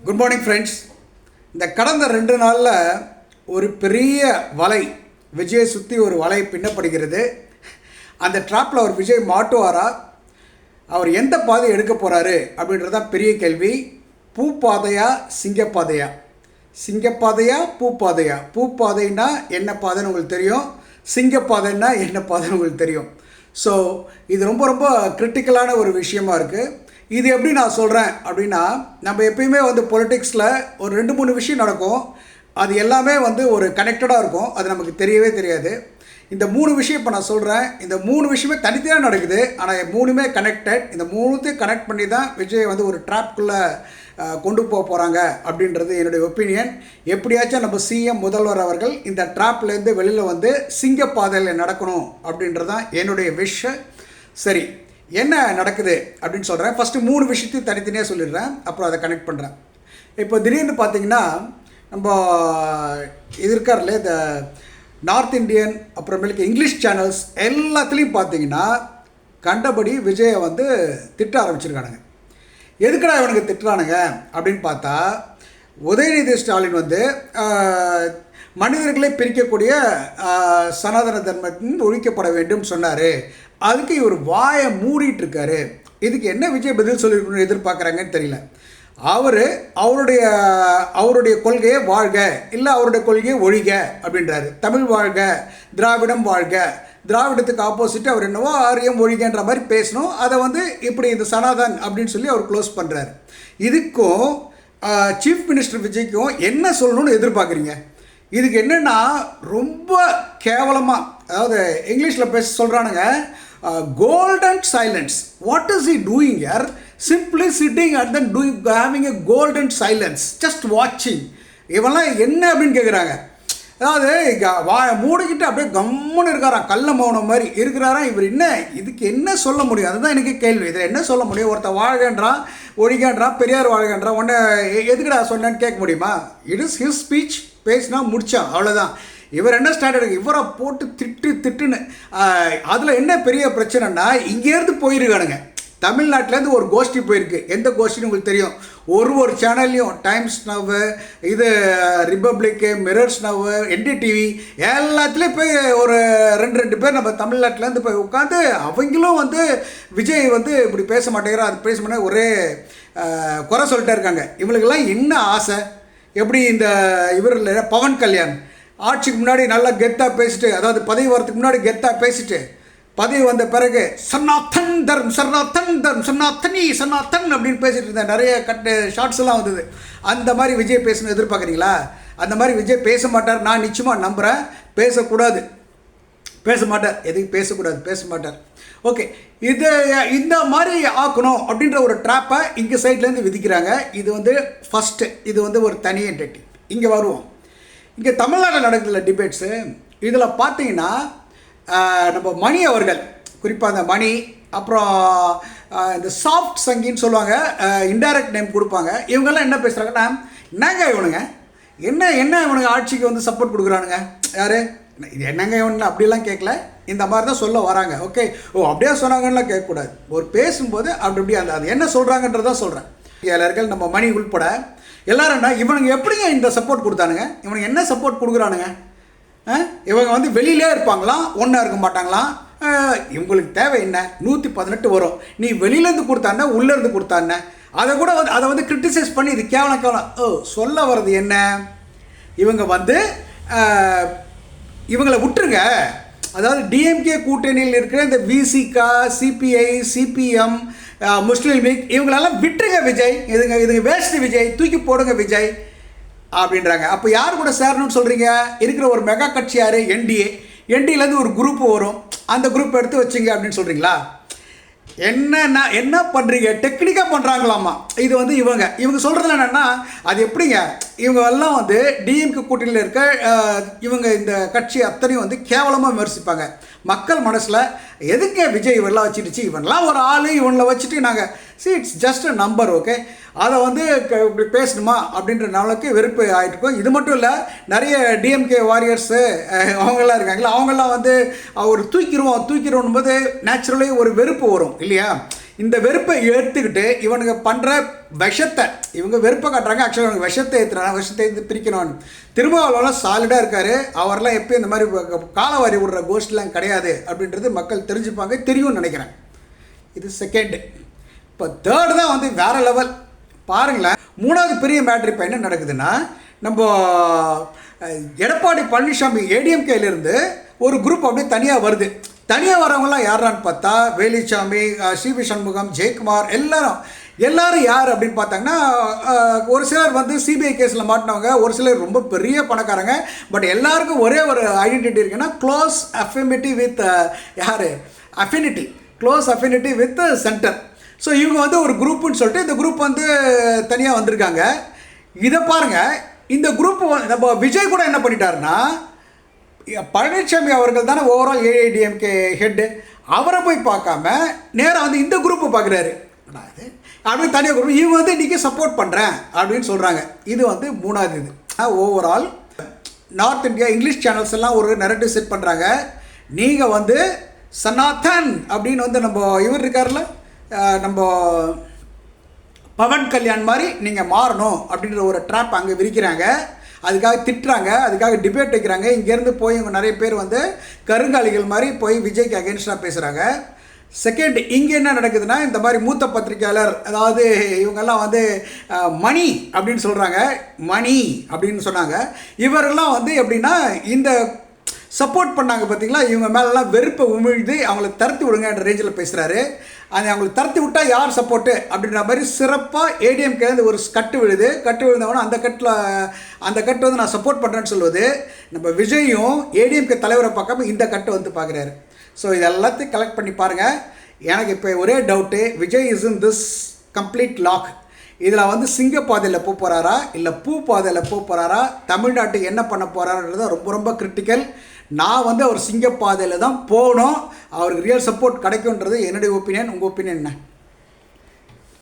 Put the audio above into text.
Good morning friends. இந்த கடந்த 2 நாளில் ஒரு பெரிய வலை விஜயை சுற்றி ஒரு வலை பின்னப்படுகிறது. அந்த ட்ராப்பில் அவர் விஜய் மாட்டுவாரா, அவர் எந்த பாதை எடுக்க போகிறாரு அப்படின்றதான் பெரிய கேள்வி. பூ பாதையா சிங்கப்பாதையா, சிங்கப்பாதையா பூ பாதையா, பூ பாதைன்னா என்ன பாதைன்னு உங்களுக்கு தெரியும், சிங்கப்பாதைன்னா என்ன பாதைன்னு உங்களுக்கு தெரியும். ஸோ இது ரொம்ப ரொம்ப கிரிட்டிக்கலான ஒரு விஷயமா இருக்குது. இது எப்படி நான் சொல்கிறேன் அப்படின்னா, நம்ம எப்பயுமே பொலிட்டிக்ஸில் ஒரு 2-3 விஷயம் நடக்கும், அது எல்லாமே ஒரு கனெக்டடாக இருக்கும், அது நமக்கு தெரியவே தெரியாது. இந்த 3 விஷயம் இப்போ நான் சொல்கிறேன். இந்த 3 விஷயமே தனித்தனியாக நடக்குது, ஆனால் 3மே கனெக்டட். இந்த 3த்தையும் கனெக்ட் பண்ணி தான் விஜய் ஒரு ட்ராப்குள்ளே கொண்டு போக போகிறாங்க அப்படின்றது என்னுடைய ஒப்பீனியன். எப்படியாச்சும் நம்ம சிஎம் முதல்வர் அவர்கள் இந்த ட்ராப்லேருந்து வெளியில் சிங்கப்பாதையில் நடக்கணும் அப்படின்றது தான் என்னுடைய விஷ். சரி, என்ன நடக்குது அப்படின்னு சொல்கிறேன். ஃபஸ்ட்டு 3 விஷயத்தையும் தனித்தனியாக சொல்லிடுறேன், அப்புறம் அதை கனெக்ட் பண்ணுறேன். இப்போ திடீர்னு பார்த்தீங்கன்னா நம்ம இது இருக்கார்ல, இந்த நார்த் இண்டியன் அப்புறமேலுக்கு இங்கிலீஷ் சேனல்ஸ் எல்லாத்துலேயும் பார்த்தீங்கன்னா கண்டபடி விஜயை திட்ட ஆரம்பிச்சிருக்கானுங்க. எதுக்குடா இவனுக்கு திட்டுறானுங்க அப்படின்னு பார்த்தா, உதயநிதி ஸ்டாலின் மனிதர்களை பிரிக்கக்கூடிய சனாதன தர்மத்தின் ஒழிக்கப்பட வேண்டும் சொன்னார். அதுக்கு இவர் வாயை மூடிட்டு இருக்காரு. இதுக்கு என்ன விஜய் பதில் சொல்லியிருக்கணும்னு எதிர்பார்க்குறாங்கன்னு தெரியல. அவருடைய கொள்கையை வாழ்க, இல்லை அவருடைய கொள்கையை ஒழிக அப்படின்றாரு. தமிழ் வாழ்க, திராவிடம் வாழ்க. திராவிடத்துக்கு ஆப்போசிட் அவர் என்னவோ ஆரியம் ஒழிகன்ற மாதிரி பேசணும். அதை இப்படி இந்த சனாதன் அப்படின்னு சொல்லி அவர் க்ளோஸ் பண்ணுறாரு. இதுக்கும் சீஃப் மினிஸ்டர் விஜய்க்கும் என்ன சொல்லணும்னு எதிர்பார்க்குறீங்க? இதுக்கு என்னென்னா ரொம்ப கேவலமாக, அதாவது இங்கிலீஷில் பேச சொல்கிறானுங்க, golden silence. What is he doing here? Simply sitting and then having a golden silence, just வாட்சிங். இவெல்லாம் என்ன அப்படின்னு கேட்குறாங்க. அதாவது மூடிக்கிட்டு அப்படியே கம்முன்னு இருக்காராம், கள்ள மௌனம் மாதிரி இருக்கிறாராம். இவர் என்ன, இதுக்கு என்ன சொல்ல முடியும்? அதுதான் எனக்கு கேள்வி. இதில் என்ன சொல்ல முடியும்? ஒருத்தர் வாழ்கன்றான், ஒழிகன்றான், பெரியார் வாழ்கன்றான், உடனே எதுக்குடா சொன்னேன்னு கேட்க முடியுமா? இட் இஸ் ஹிஸ் ஸ்பீச், பேசினா முடித்தான், அவ்வளோதான். இவர் என்ன ஸ்டாண்டர்டு, இவரை போட்டு திட்டுன்னு. அதில் என்ன பெரிய பிரச்சனைனா, இங்கேருந்து போயிருக்கானுங்க. தமிழ்நாட்டிலேருந்து ஒரு கோஷ்டி போயிருக்கு. எந்த கோஷ்டின்னு உங்களுக்கு தெரியும். ஒரு சேனல்லையும் டைம்ஸ் நவ், இது ரிப்பப்ளிக்கு, மிரர்ஸ் நவ், என்டிடிவி எல்லாத்துலேயும் போய் ஒரு 2 பேர் நம்ம தமிழ்நாட்டிலேருந்து போய் உட்காந்து அவங்களும் விஜய் இப்படி பேச மாட்டேங்கிறா, அது பேச மாட்டேங்க, ஒரே குறை சொல்லிட்டே இருக்காங்க. இவங்களுக்கெல்லாம் என்ன ஆசை? எப்படி இந்த இவர் பவன் கல்யாண் ஆட்சிக்கு முன்னாடி நல்லா கெத்தாக பேசிட்டு, அதாவது பதவி வரதுக்கு முன்னாடி கெத்தாக பேசிட்டு, பதவி வந்த பிறகு சனாதன் தர்ம், சனாதன் தர்ம், சனாதனி, சனாதன் அப்படின்னு பேசிட்டு இருந்தேன். நிறைய ஷார்ட்ஸ் எல்லாம் வந்தது. அந்த மாதிரி விஜய் பேசணும் எதிர்பார்க்குறீங்களா? அந்த மாதிரி விஜய் பேச மாட்டார், நான் நிச்சயமாக நம்புகிறேன். பேசக்கூடாது, பேச மாட்டார். எதுக்கு பேசக்கூடாது? பேச மாட்டார். ஓகே, இந்த மாதிரி ஆக்கணும் அப்படின்ற ஒரு ட்ராப்பை இங்கே சைட்லேருந்து விதிக்கிறாங்க. இது ஃபஸ்ட்டு, இது ஒரு தனி என்டிட்டி. இங்கே வருவோம். இங்கே தமிழ்நாட்டில் நடக்குதுல டிபேட்ஸு, இதில் பார்த்தீங்கன்னா நம்ம மணி அவர்கள், குறிப்பாக அந்த மணி, அப்புறம் இந்த சாஃப்ட் சங்கின்னு சொல்லுவாங்க, இன்டைரக்ட் நேம் கொடுப்பாங்க. இவங்கெல்லாம் என்ன பேசுகிறாங்கன்னா, என்னங்க இவனுங்க, என்ன இவனுங்க ஆட்சிக்கு சப்போர்ட் கொடுக்குறானுங்க, யார் இது என்னங்க இவனு அப்படிலாம் கேட்கல, இந்த மாதிரி தான் சொல்ல வராங்க. ஓகே, அப்படியே சொன்னாங்கலாம் கேட்கக்கூடாது. ஒரு பேசும்போது அப்படி அது என்ன சொல்கிறாங்கன்றதான் சொல்கிறேன். எல்லார்கள் நம்ம மணி உள்பட எல்லாரும்னா, இவனுங்க எப்படிங்க இந்த சப்போர்ட் கொடுத்தானுங்க, இவனுங்க என்ன சப்போர்ட் கொடுக்குறானுங்க, இவங்க வெளியிலே இருப்பாங்களாம், ஒன்றா இருக்க மாட்டாங்களாம். இவங்களுக்கு தேவை என்ன? 118 வரும். நீ வெளியிலேருந்து கொடுத்தானே, உள்ளேருந்து கொடுத்தானே, அதை கூட அதை கிரிட்டிசைஸ் பண்ணி இது கேவலம் சொல்ல வர்றது என்ன? இவங்க இவங்களை விட்டுருங்க. அதாவது டிஎம்கே கூட்டணியில் இருக்கிற இந்த விசிகா, சிபிஐ, சிபிஎம், முஸ்லீம் லீக், இவங்களெல்லாம் விட்டுருங்க விஜய். இதுங்க வேஸ்ட் விஜய், தூக்கி போடுங்க விஜய் அப்படின்றாங்க. அப்போ யார் கூட சேரணும்னு சொல்கிறீங்க? இருக்கிற ஒரு மெகா கட்சி யார்? என்டிஏ. என்டிஏலேருந்து ஒரு குரூப் வரும், அந்த குரூப் எடுத்து வச்சிங்க அப்படின்னு சொல்கிறீங்களா? என்ன பண்ணுறீங்க? டெக்னிக்காக பண்ணுறாங்களாமா. இது இவங்க சொல்கிறதுல என்னென்னா, அது எப்படிங்க, இவங்க எல்லாம் டிஎம்கே கூட்டணியில் இருக்க இவங்க இந்த கட்சி அத்தனையும் கேவலமாக விமர்சிப்பாங்க. மக்கள் மனசில் எதுங்க விஜய் இவரெல்லாம் வச்சுடுச்சு, இவன்லாம் ஒரு ஆள், இவனில் வச்சுட்டு நாங்கள் it's just a number. Okay, அதை இப்படி பேசணுமா அப்படின்ற நாளுக்கு வெறுப்பு ஆகிட்டுருக்கோம். இது மட்டும் இல்லை, நிறைய டிஎம்கே வாரியர்ஸு அவங்கெல்லாம் இருக்காங்களா, அவங்கெல்லாம் ஒரு தூக்கிடுவோம் போது நேச்சுரலி ஒரு வெறுப்பு வரும் இல்லையா? இந்த வெறுப்பை ஏற்றுக்கிட்டு இவனுங்க பண்ணுற விஷத்தை, இவங்க வெறுப்பை காட்டுறாங்க, ஆக்சுவலாக இவங்க விஷத்தை ஏற்றுறாங்க, விஷத்தை ஏற்று பிரிக்கணும்னு. திருமாவளவன்லாம் சாலிடாக இருக்கார். அவரெல்லாம் எப்பயும் இந்த மாதிரி காலவாரி விடுற கோஷ்டிலாம் கிடையாது அப்படின்றது மக்கள் தெரிஞ்சுப்பாங்க, தெரியும்னு நினைக்கிறேன். இது செகண்டு. இப்போ தேர்டு தான் வந்து வேறு லெவல். பாருங்களேன், மூணாவது பெரிய மேட்ரு இப்போ என்ன நடக்குதுன்னா, நம்ம எடப்பாடி பழனிசாமி ஏடிஎம்கேலேருந்து ஒரு குரூப் அப்படியே தனியாக வருது. தனியாக வரவங்களாம் யாரான்னு பார்த்தா வேலுச்சாமி, சிவி சண்முகம், ஜெயக்குமார், எல்லாரும் யார் அப்படின்னு பார்த்தாங்கன்னா, ஒரு சிலர் வந்து சிபிஐ கேஸில் மாட்டினவங்க, ஒரு சிலர் ரொம்ப பெரிய பணக்காரங்க. பட் எல்லாருக்கும் ஒரே ஒரு ஐடென்டிட்டி இருக்குன்னா, க்ளோஸ் அஃபினிட்டி வித் யார் affinity close affinity with centre. So இவங்க வந்து ஒரு குரூப்புன்னு சொல்லிட்டு இந்த குரூப் வந்து தனியாக வந்திருக்காங்க. இதை பாருங்கள், இந்த குரூப் நம்ம விஜய் கூட என்ன பண்ணிட்டாருன்னா, பழனிசாமி அவர்கள் தானே ஓவரால் ஏஐடிஎம்கே ஹெட்டு, அவரை போய் பார்க்காம நேராக வந்து இந்த குரூப்பை பார்க்குறாரு. அப்படின்னு தனியாக குரூப் இவங்க வந்து இன்றைக்கி சப்போர்ட் பண்ணுறேன் அப்படின்னு சொல்கிறாங்க. இது வந்து மூணாவது. இது overall north India English channels எல்லாம் ஒரு நரேட்டிவ் செட் பண்ணுறாங்க. நீங்கள் வந்து சனாதன் அப்படின்னு வந்து நம்ம இவர் இருக்கார்ல, நம்ம பவன் கல்யாண் மாதிரி நீங்கள் மாறணும் அப்படின்ற ஒரு ட்ராப் அங்கே விரிக்கிறாங்க. அதுக்காக திட்டுறாங்க, அதுக்காக டிபேட் வைக்கிறாங்க. இங்கேருந்து போய் இவங்க நிறைய பேர் வந்து கருங்காலிகள் மாதிரி போய் விஜய்க்கு அகேன்ஸ்டாக பேசுகிறாங்க. செகண்ட், இங்கே என்ன நடக்குதுன்னா, இந்த மாதிரி மூத்த பத்திரிகையாளர், அதாவது இவங்கெல்லாம் வந்து மணி அப்படின்னு சொல்கிறாங்க, மணி அப்படின்னு சொன்னாங்க. இவரெல்லாம் வந்து எப்படின்னா இந்த சப்போர்ட் பண்ணாங்க பார்த்தீங்களா, இவங்க மேலெலாம் வெறுப்பை உமிழ்ந்து அவங்கள தரத்தி விடுங்கன்ற ரேஞ்சில் பேசுகிறாரு. அது அவங்களுக்கு தரத்தி விட்டால் யார் சப்போர்ட்டு அப்படின்ற மாதிரி சிறப்பாக ஏடிஎம்கேலேருந்து ஒரு கட்டு விழுந்தவொன்னே அந்த கட்டு வந்து நான் சப்போர்ட் பண்ணுறேன்னு சொல்லுவது. நம்ம விஜயும் ஏடிஎம்கே தலைவரை பார்க்காம இந்த கட்டை வந்து பார்க்குறாரு. ஸோ இது எல்லாத்தையும் கலெக்ட் பண்ணி பாருங்கள். எனக்கு இப்போ ஒரே doubt, Vijay is in this complete lock. இதில் வந்து சிங்கப்பாதையில் போகிறாரா இல்லை பூ பாதையில் போகிறாரா, தமிழ்நாட்டுக்கு என்ன பண்ண போகிறாருன்றது ரொம்ப ரொம்ப கிரிட்டிக்கல். நான் வந்து அவர் சிங்கப்பாதையில் தான் போகணும், அவருக்கு ரியல் சப்போர்ட் கிடைக்கும்ன்றது என்னுடைய ஒப்பீனியன். உங்கள் ஒப்பீனியன் என்ன?